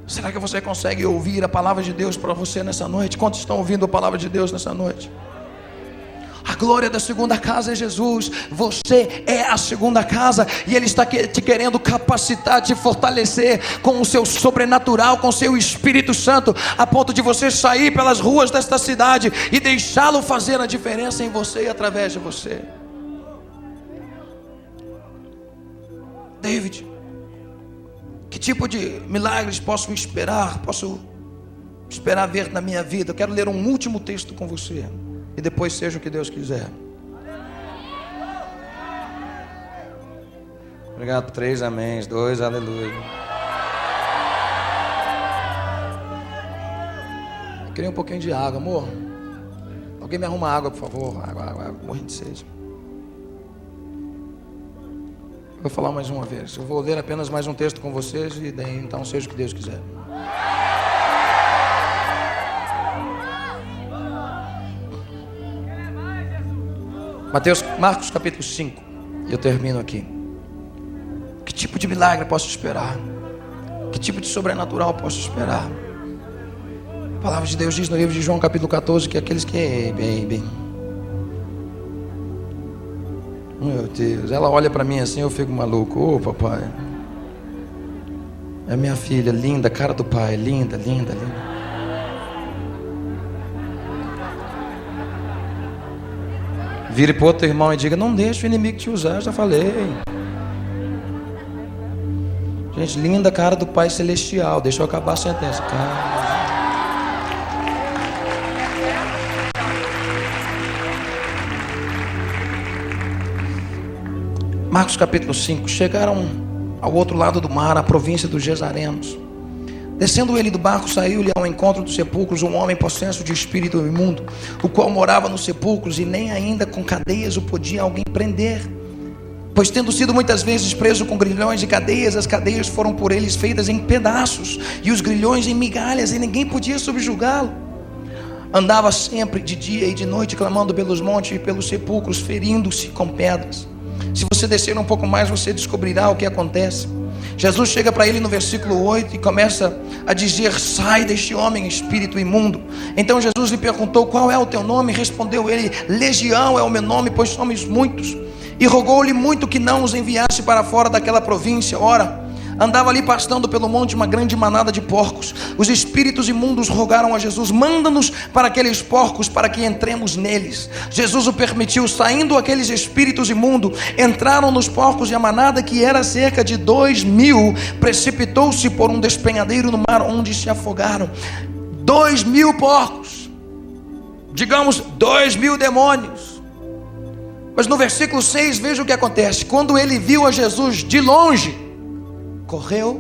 [SPEAKER 1] Será que você consegue ouvir a palavra de Deus para você nessa noite? Quantos estão ouvindo a palavra de Deus nessa noite? A glória da segunda casa é Jesus. Você é a segunda casa, e Ele está te querendo capacitar, te fortalecer com o seu sobrenatural, com o seu Espírito Santo, a ponto de você sair pelas ruas desta cidade e deixá-lo fazer a diferença em você e através de você. David, que tipo de milagres posso esperar ver na minha vida? Eu quero ler um último texto com você, e depois seja o que Deus quiser. Obrigado por 3 améns, 2 aleluia. Eu queria um pouquinho de água, amor. Alguém me arruma água, por favor. Água, morrendo de sede. Vou falar mais uma vez. Eu vou ler apenas mais um texto com vocês, e daí então seja o que Deus quiser. Marcos capítulo 5. E eu termino aqui. Que tipo de milagre posso esperar? Que tipo de sobrenatural posso esperar? A palavra de Deus diz no livro de João capítulo 14 que aqueles que... Meu Deus, ela olha para mim assim, eu fico maluco. Ô papai, é minha filha, linda, cara do pai, linda, linda, linda. Vire para outro irmão e diga: não deixe o inimigo te usar, já falei. Gente, linda cara do pai celestial. Deixa eu acabar a sentença, cara. Marcos capítulo 5. Chegaram ao outro lado do mar, à província dos Gesarenos. Descendo ele do barco, saiu-lhe ao encontro dos sepulcros um homem possesso de espírito imundo, o qual morava nos sepulcros, e nem ainda com cadeias o podia alguém prender. Pois tendo sido muitas vezes preso com grilhões e cadeias, as cadeias foram por eles feitas em pedaços, e os grilhões em migalhas, e ninguém podia subjugá-lo. Andava sempre de dia e de noite, clamando pelos montes e pelos sepulcros, ferindo-se com pedras. Se você descer um pouco mais, você descobrirá o que acontece. Jesus chega para ele no versículo 8 e começa a dizer: sai deste homem, espírito imundo. Então Jesus lhe perguntou: qual é o teu nome? Respondeu ele: Legião é o meu nome, pois somos muitos. E rogou-lhe muito que não os enviasse para fora daquela província. Ora, andava ali pastando pelo monte uma grande manada de porcos. Os espíritos imundos rogaram a Jesus: manda-nos para aqueles porcos, para que entremos neles. Jesus o permitiu. Saindo aqueles espíritos imundos, entraram nos porcos, e a manada, que era cerca de 2.000, precipitou-se por um despenhadeiro no mar, onde se afogaram. 2.000 porcos, digamos 2.000 demônios. Mas no versículo 6, veja o que acontece. Quando ele viu a Jesus de longe, correu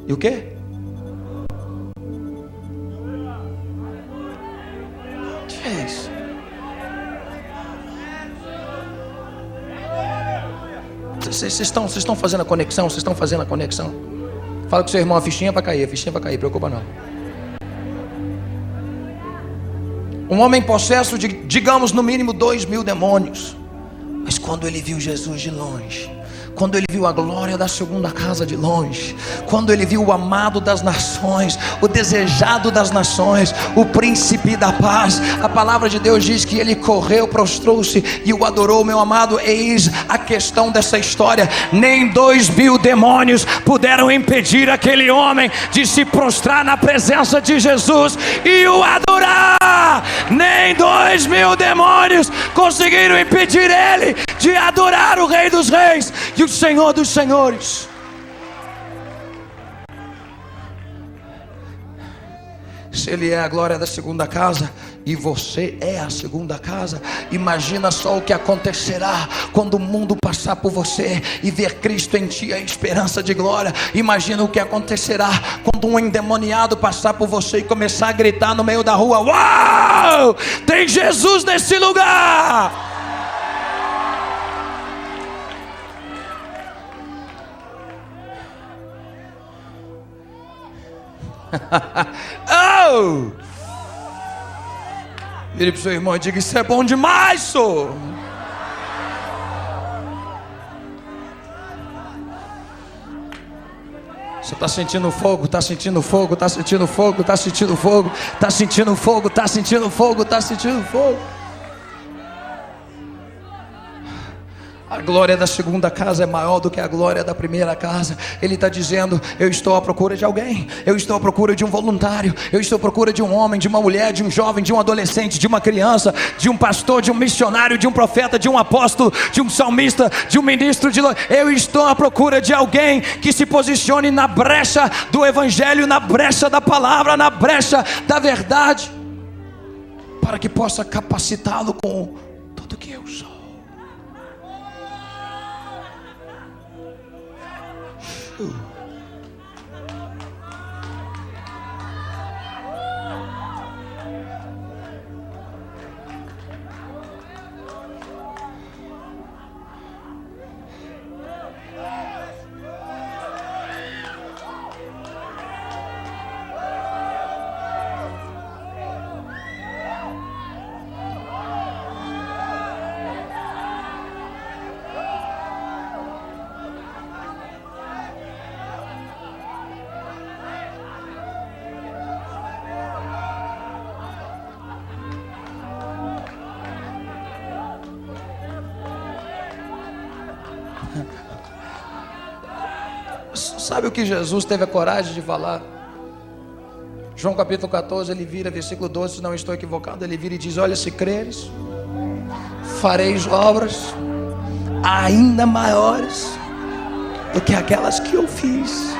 [SPEAKER 1] e o quê? O que é isso? Vocês estão fazendo a conexão? Vocês estão fazendo a conexão? Fala com seu irmão: a fichinha vai cair, preocupa não. Um homem possesso de, digamos, no mínimo 2.000 demônios. Mas quando ele viu Jesus de longe, quando ele viu a glória da segunda casa de longe, quando ele viu o amado das nações, o desejado das nações, o príncipe da paz, a palavra de Deus diz que ele correu, prostrou-se e o adorou. Meu amado, eis a questão dessa história: nem 2.000 demônios puderam impedir aquele homem de se prostrar na presença de Jesus e o adorar. Nem 2.000 demônios conseguiram impedir ele de adorar o Rei dos Reis e o Senhor dos Senhores. Se ele é a glória da segunda casa e você é a segunda casa, imagina só o que acontecerá quando o mundo passar por você e ver Cristo em ti, a esperança de glória. Imagina o que acontecerá quando um endemoniado passar por você e começar a gritar no meio da rua: uau! Oh, tem Jesus nesse lugar. Oh! Vire para o seu irmão e diga: isso é bom demais, senhor. Você está sentindo fogo, está sentindo fogo, está sentindo fogo, está sentindo fogo, está sentindo fogo, está sentindo fogo, está sentindo fogo. A glória da segunda casa é maior do que a glória da primeira casa. Ele está dizendo: eu estou à procura de alguém, eu estou à procura de um voluntário, eu estou à procura de um homem, de uma mulher, de um jovem, de um adolescente, de uma criança, de um pastor, de um missionário, de um profeta, de um apóstolo, de um salmista, de um ministro de louvor. Eu estou à procura de alguém que se posicione na brecha do evangelho, na brecha da palavra, na brecha da verdade, para que possa capacitá-lo com tudo que eu sou. Sabe o que Jesus teve a coragem de falar? João capítulo 14, ele vira, versículo 12, se não estou equivocado, ele vira e diz: olha, se creres, fareis obras ainda maiores do que aquelas que eu fiz.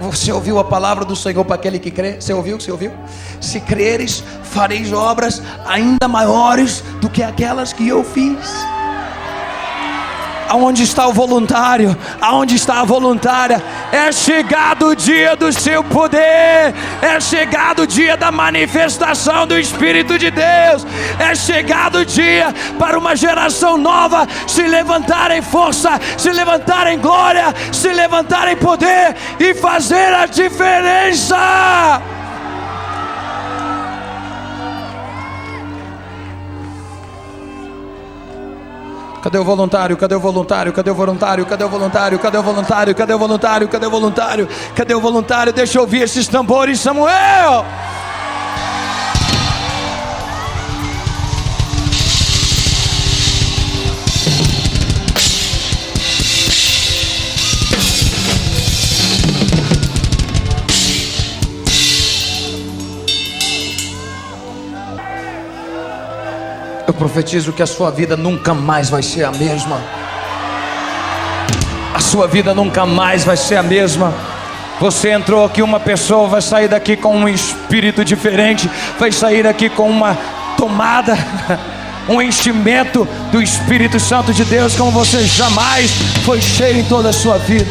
[SPEAKER 1] Você ouviu a palavra do Senhor para aquele que crê? Você ouviu? Você ouviu? Se creres, fareis obras ainda maiores do que aquelas que eu fiz. Aonde está o voluntário? Aonde está a voluntária? É chegado o dia do seu poder. É chegado o dia da manifestação do Espírito de Deus. É chegado o dia para uma geração nova se levantar em força, se levantar em glória, se levantar em poder e fazer a diferença. Cadê o voluntário? Cadê o voluntário? Cadê o voluntário? Cadê o voluntário? Cadê o voluntário? Cadê o voluntário? Cadê o voluntário? Cadê o voluntário? Deixa eu ouvir esses tambores, Samuel! Eu profetizo que a sua vida nunca mais vai ser a mesma. A sua vida nunca mais vai ser a mesma. Você entrou aqui, uma pessoa vai sair daqui com um espírito diferente, vai sair daqui com uma tomada, um enchimento do Espírito Santo de Deus como você jamais foi cheio em toda a sua vida.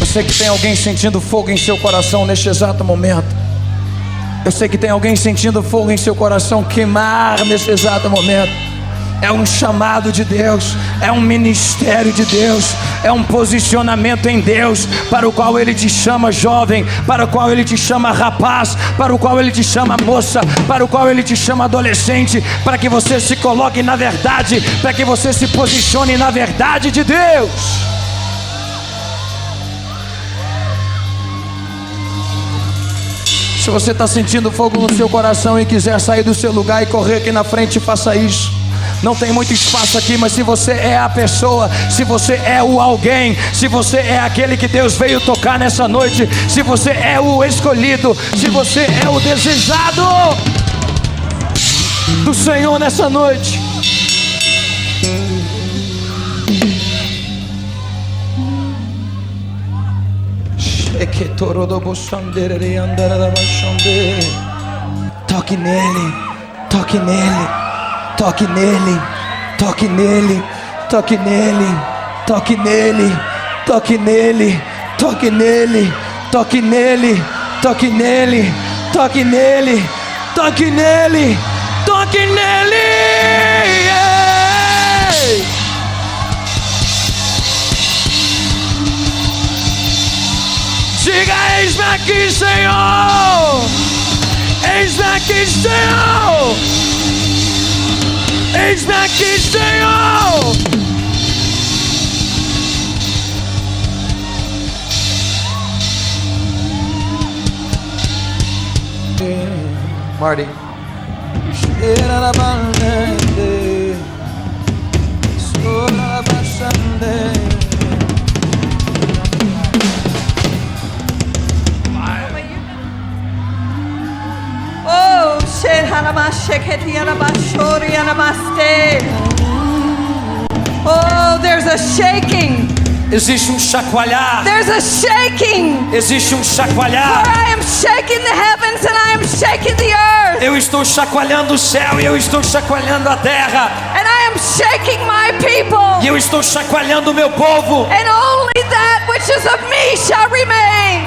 [SPEAKER 1] Eu sei que tem alguém sentindo fogo em seu coração neste exato momento. Eu sei que tem alguém sentindo fogo em seu coração queimar nesse exato momento. É um chamado de Deus, é um ministério de Deus, é um posicionamento em Deus, para o qual Ele te chama jovem, para o qual Ele te chama rapaz, para o qual Ele te chama moça, para o qual Ele te chama adolescente, para que você se coloque na verdade, para que você se posicione na verdade de Deus. Se você está sentindo fogo no seu coração e quiser sair do seu lugar e correr aqui na frente, faça isso. Não tem muito espaço aqui, mas se você é a pessoa, se você é o alguém, se você é aquele que Deus veio tocar nessa noite, se você é o escolhido, se você é o desejado do Senhor nessa noite, Toque nele, toque nele, toque nele, toque nele, toque nele, toque nele, toque nele, toque nele, toque nele, toque nele, toque nele, toque nele, toque nele. Diga: eis-me aqui, Senhor. Eis-me aqui, Senhor. Eis-me aqui, Senhor. Marty.
[SPEAKER 2] Oh, there's a shaking.
[SPEAKER 1] Existe chacoalhar.
[SPEAKER 2] There's a shaking.
[SPEAKER 1] Existe
[SPEAKER 2] For
[SPEAKER 1] chacoalhar.
[SPEAKER 2] I am shaking the heavens and I am shaking the earth.
[SPEAKER 1] Eu estou chacoalhando o céu e eu estou chacoalhando a terra.
[SPEAKER 2] And I am shaking my people.
[SPEAKER 1] E eu estou chacoalhando o meu povo.
[SPEAKER 2] And only that which is of me shall remain.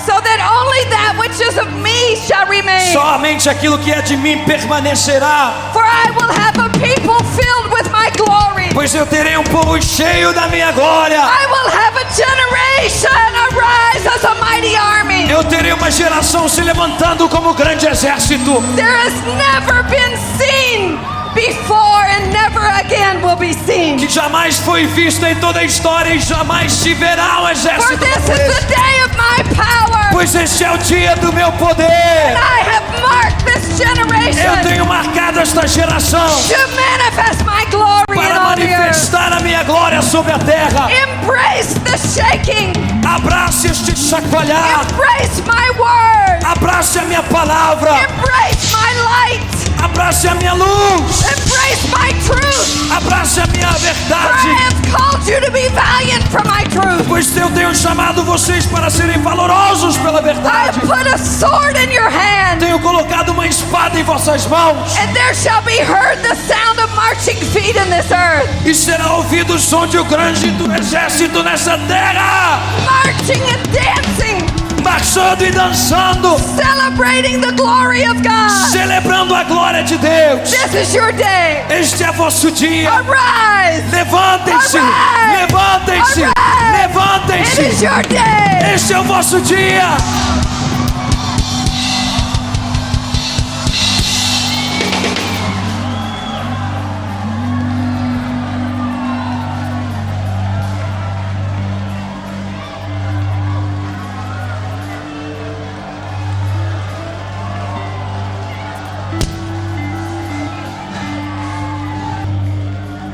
[SPEAKER 2] So that only that which is of me shall remain.
[SPEAKER 1] Somente aquilo que é de mim permanecerá.
[SPEAKER 2] For I will have a people filled with my glory.
[SPEAKER 1] Pois eu terei um povo cheio da minha glória.
[SPEAKER 2] I will have a generation arise as a mighty army.
[SPEAKER 1] Eu terei uma geração se levantando como grande exército.
[SPEAKER 2] There has never been seen before and never again will be seen.
[SPEAKER 1] Que jamais foi vista em toda a história e jamais se verá um
[SPEAKER 2] For
[SPEAKER 1] exército
[SPEAKER 2] this
[SPEAKER 1] como
[SPEAKER 2] is
[SPEAKER 1] esse.
[SPEAKER 2] the day of my power.
[SPEAKER 1] Pois este é o dia do meu poder.
[SPEAKER 2] And I have marked this
[SPEAKER 1] Eu
[SPEAKER 2] generation
[SPEAKER 1] tenho marcado esta geração
[SPEAKER 2] to manifest my glory in
[SPEAKER 1] para
[SPEAKER 2] all the earth.
[SPEAKER 1] manifestar a minha glória sobre a terra.
[SPEAKER 2] Embrace the shaking.
[SPEAKER 1] Abrace este chacoalhar.
[SPEAKER 2] Embrace my word.
[SPEAKER 1] Abrace a minha palavra.
[SPEAKER 2] Embrace my light.
[SPEAKER 1] Abrace a minha luz.
[SPEAKER 2] Embrace my truth.
[SPEAKER 1] Abrace a minha
[SPEAKER 2] For I
[SPEAKER 1] verdade.
[SPEAKER 2] have called you to be valiant for my truth.
[SPEAKER 1] Pois eu tenho chamado vocês para serem valorosos pela
[SPEAKER 2] I
[SPEAKER 1] verdade.
[SPEAKER 2] have put a sword in your hand.
[SPEAKER 1] Tenho colocado uma espada em vossas mãos.
[SPEAKER 2] And there shall be heard the sound of marching feet in this earth.
[SPEAKER 1] E será ouvido o som de um grande do exército nessa terra.
[SPEAKER 2] Marching and dancing.
[SPEAKER 1] Marchando e dançando.
[SPEAKER 2] Celebrating the glory of God.
[SPEAKER 1] Celebrando a glória de Deus.
[SPEAKER 2] This is your day.
[SPEAKER 1] Este é vosso dia.
[SPEAKER 2] Arise.
[SPEAKER 1] Levantem-se.
[SPEAKER 2] Arise.
[SPEAKER 1] Levantem-se.
[SPEAKER 2] Arise. It is
[SPEAKER 1] Levantem-se.
[SPEAKER 2] your day.
[SPEAKER 1] Este é o vosso dia.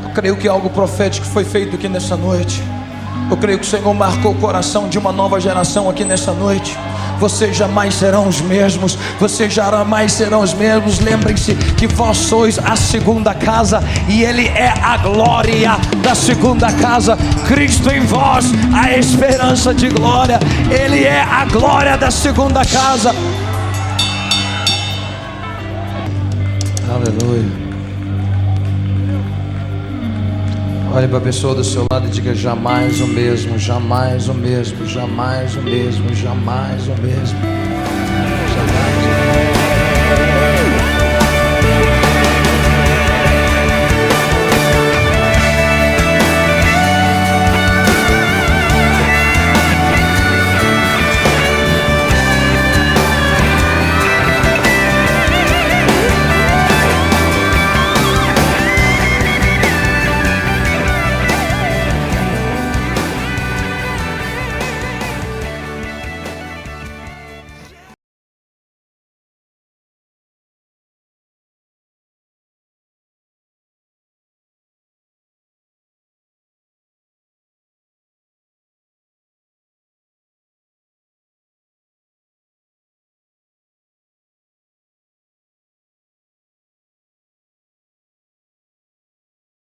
[SPEAKER 1] Eu creio que algo profético foi feito aqui nessa noite. Eu creio que o Senhor marcou o coração de uma nova geração aqui nessa noite. Vocês jamais serão os mesmos. Vocês jamais serão os mesmos. Lembrem-se que vós sois a segunda casa e Ele é a glória da segunda casa. Cristo em vós, a esperança de glória. Ele é a glória da segunda casa. Aleluia. Olhe para a pessoa do seu lado e diga: jamais o mesmo, jamais o mesmo, jamais o mesmo, jamais o mesmo.